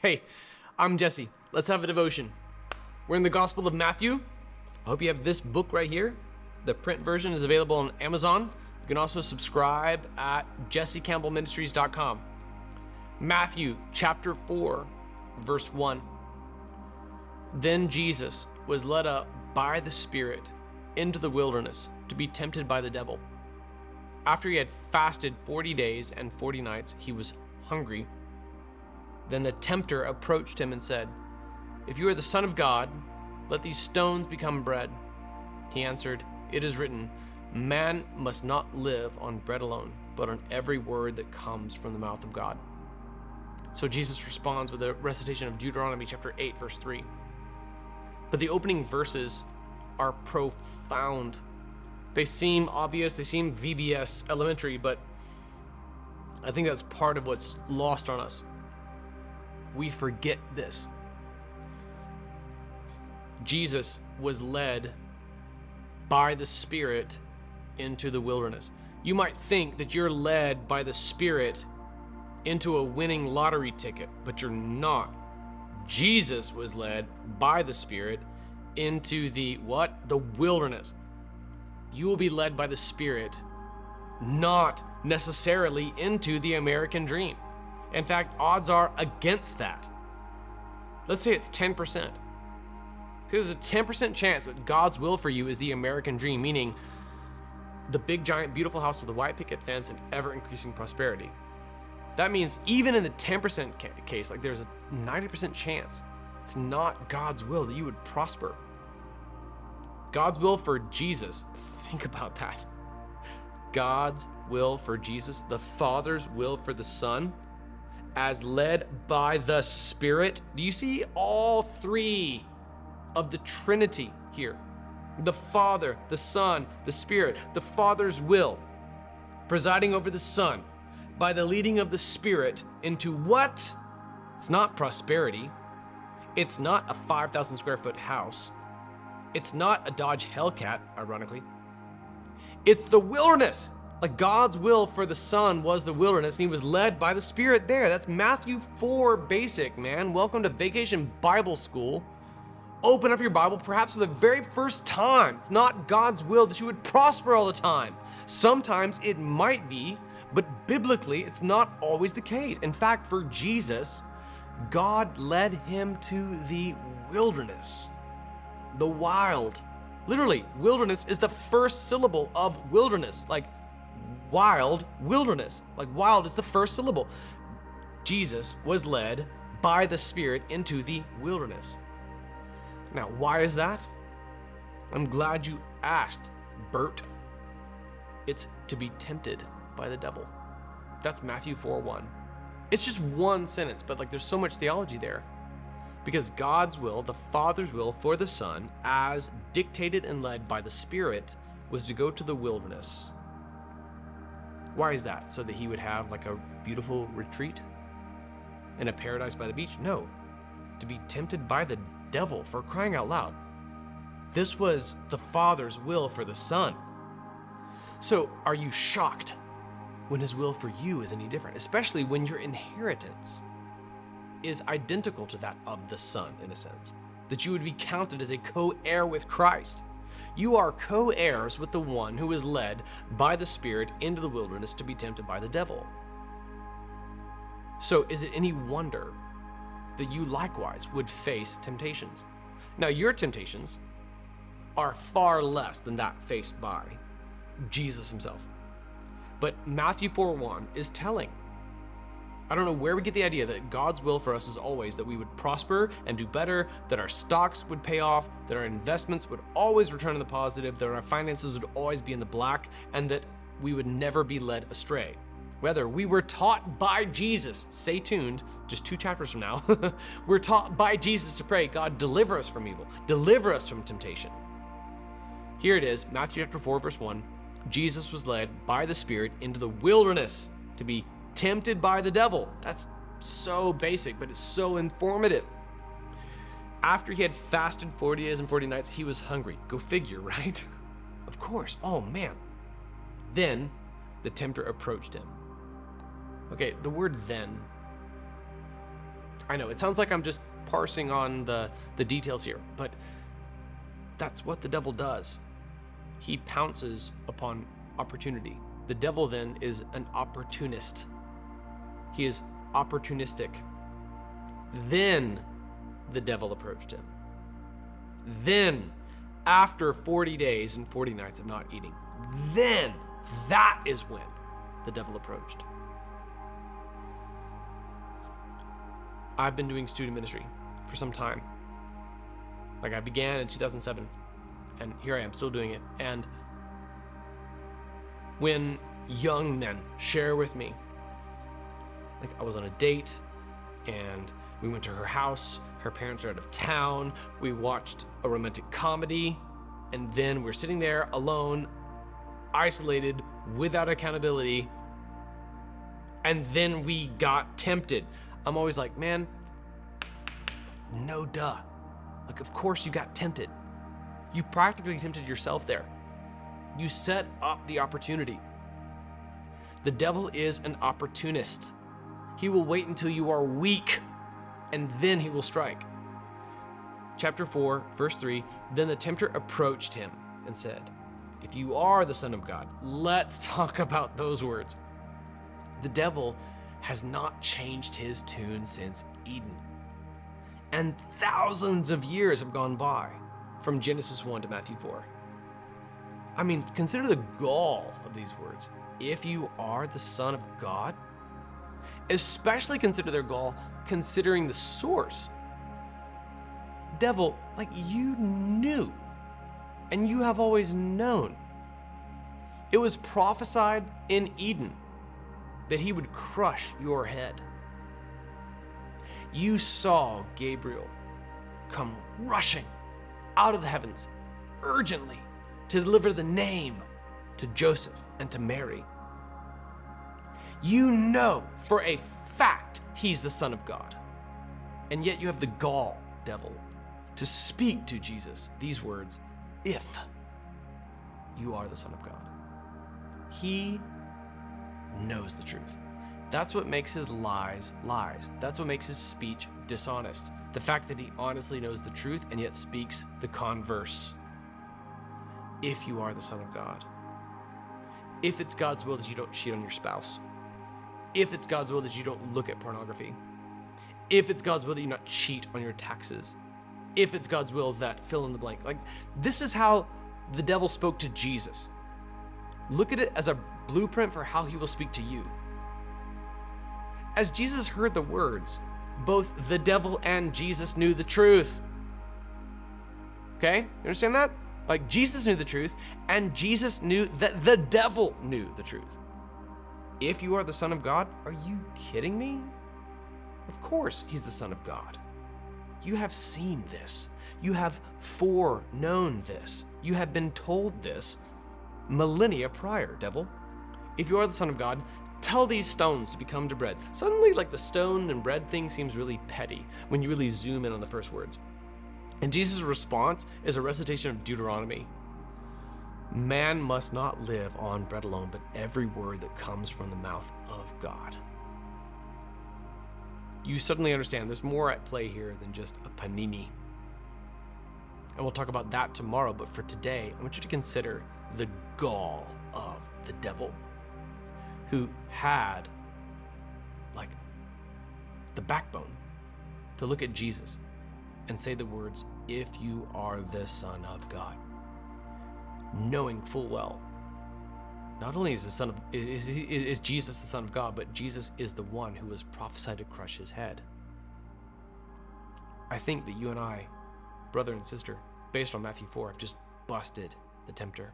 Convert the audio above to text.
Hey, I'm Jesse. Let's have a devotion. We're in the Gospel of Matthew. I hope you have this book right here. The print version is available on Amazon. You can also subscribe at jessecampbellministries.com. Matthew chapter 4, verse 1. Then Jesus was led up by the Spirit into the wilderness to be tempted by the devil. After he had fasted 40 days and 40 nights, he was hungry. Then the tempter approached him and said, "If you are the Son of God, let these stones become bread." He answered, "It is written, man must not live on bread alone, but on every word that comes from the mouth of God." So Jesus responds with a recitation of Deuteronomy chapter 8, verse 3. But the opening verses are profound. They seem obvious, they seem VBS elementary, but I think that's part of what's lost on us. We forget this. Jesus was led by the Spirit into the wilderness. You might think that you're led by the Spirit into a winning lottery ticket, but you're not. Jesus was led by the Spirit into the what? The wilderness. You will be led by the Spirit, not necessarily into the American dream. In fact, odds are against that. Let's say it's 10%. So there's a 10% chance that God's will for you is the American dream, meaning the big, giant, beautiful house with a white picket fence and ever-increasing prosperity. That means even in the 10% case, like there's a 90% chance it's not God's will that you would prosper. God's will for Jesus, think about that. God's will for Jesus, the Father's will for the Son, as led by the Spirit. Do you see all three of the Trinity here? The Father, the Son, the Spirit. The Father's will presiding over the Son by the leading of the Spirit into what? It's not prosperity. It's not a 5,000 square foot house. It's not a Dodge Hellcat, ironically. It's the wilderness. Like God's will for the Son was the wilderness, and he was led by the Spirit there. That's Matthew 4 basic, man. Welcome to Vacation Bible School. Open up your Bible, perhaps for the very first time. It's not God's will that you would prosper all the time. Sometimes it might be, but biblically, it's not always the case. In fact, for Jesus, God led him to the wilderness, the wild. Literally, wilderness is the first syllable of wilderness. Like wild, wilderness. Like wild is the first syllable. Jesus was led by the Spirit into the wilderness. Now, why is that? I'm glad you asked, Bert. It's to be tempted by the devil. That's Matthew 4:1. It's just one sentence, but like there's so much theology there. Because God's will, the Father's will for the Son, as dictated and led by the Spirit, was to go to the wilderness. Why is that? So that he would have like a beautiful retreat in a paradise by the beach? No, to be tempted by the devil, for crying out loud. This was the Father's will for the Son. So are you shocked when his will for you is any different, especially when your inheritance is identical to that of the Son, in a sense, that you would be counted as a co-heir with Christ? You are co-heirs with the one who is led by the Spirit into the wilderness to be tempted by the devil. So is it any wonder that you likewise would face temptations? Now, your temptations are far less than that faced by Jesus himself. But Matthew 4:1 is telling. I don't know where we get the idea that God's will for us is always that we would prosper and do better, that our stocks would pay off, that our investments would always return in the positive, that our finances would always be in the black, and that we would never be led astray. Whether we were taught by Jesus, stay tuned, just 2 chapters from now, we're taught by Jesus to pray, God, deliver us from evil, deliver us from temptation. Here it is, Matthew chapter 4, verse 1. Jesus was led by the Spirit into the wilderness to be tempted by the devil. That's so basic, but it's so informative. After he had fasted 40 days and 40 nights, he was hungry. Go figure, right? Of course. Oh, man. Then the tempter approached him. Okay, the word then, I know, it sounds like I'm just parsing on the details here, but that's what the devil does. He pounces upon opportunity. The devil then is an opportunist. He is opportunistic. Then the devil approached him. Then, after 40 days and 40 nights of not eating, then that is when the devil approached. I've been doing student ministry for some time. Like, I began in 2007, and here I am still doing it. And when young men share with me, like, I was on a date and we went to her house, her parents are out of town, we watched a romantic comedy, and then we're sitting there alone, isolated, without accountability, and then we got tempted. I'm always like, man, no duh. Like, of course you got tempted. You practically tempted yourself there. You set up the opportunity. The devil is an opportunist. He will wait until you are weak, and then he will strike. Chapter 4, verse 3, then the tempter approached him and said, if you are the Son of God, let's talk about those words. The devil has not changed his tune since Eden. And thousands of years have gone by from Genesis 1 to Matthew 4. I mean, consider the gall of these words. If you are the Son of God, especially consider their gall considering the source. Devil, like, you knew, and you have always known. It was prophesied in Eden that he would crush your head. You saw Gabriel come rushing out of the heavens urgently to deliver the name to Joseph and to Mary. You know for a fact he's the Son of God. And yet you have the gall, devil, to speak to Jesus these words, if you are the Son of God. He knows the truth. That's what makes his lies lies. That's what makes his speech dishonest. The fact that he honestly knows the truth and yet speaks the converse. If you are the Son of God. If it's God's will that you don't cheat on your spouse. If it's God's will that you don't look at pornography. If it's God's will that you not cheat on your taxes. If it's God's will that fill in the blank. Like, this is how the devil spoke to Jesus. Look at it as a blueprint for how he will speak to you. As Jesus heard the words, both the devil and Jesus knew the truth. Okay? You understand that? Like, Jesus knew the truth, and Jesus knew that the devil knew the truth. If you are the Son of God, are you kidding me? Of course he's the Son of God. You have seen this. You have foreknown this. You have been told this millennia prior, devil. If you are the Son of God, tell these stones to become to bread. Suddenly, like, the stone and bread thing seems really petty when you really zoom in on the first words. And Jesus' response is a recitation of Deuteronomy. Man must not live on bread alone, but every word that comes from the mouth of God. You suddenly understand there's more at play here than just a panini. And we'll talk about that tomorrow, but for today, I want you to consider the gall of the devil, who had, like, the backbone to look at Jesus and say the words, if you are the Son of God, knowing full well, not only is Jesus the Son of God, but Jesus is the one who was prophesied to crush his head. I think that you and I, brother and sister, based on Matthew 4, have just busted the tempter.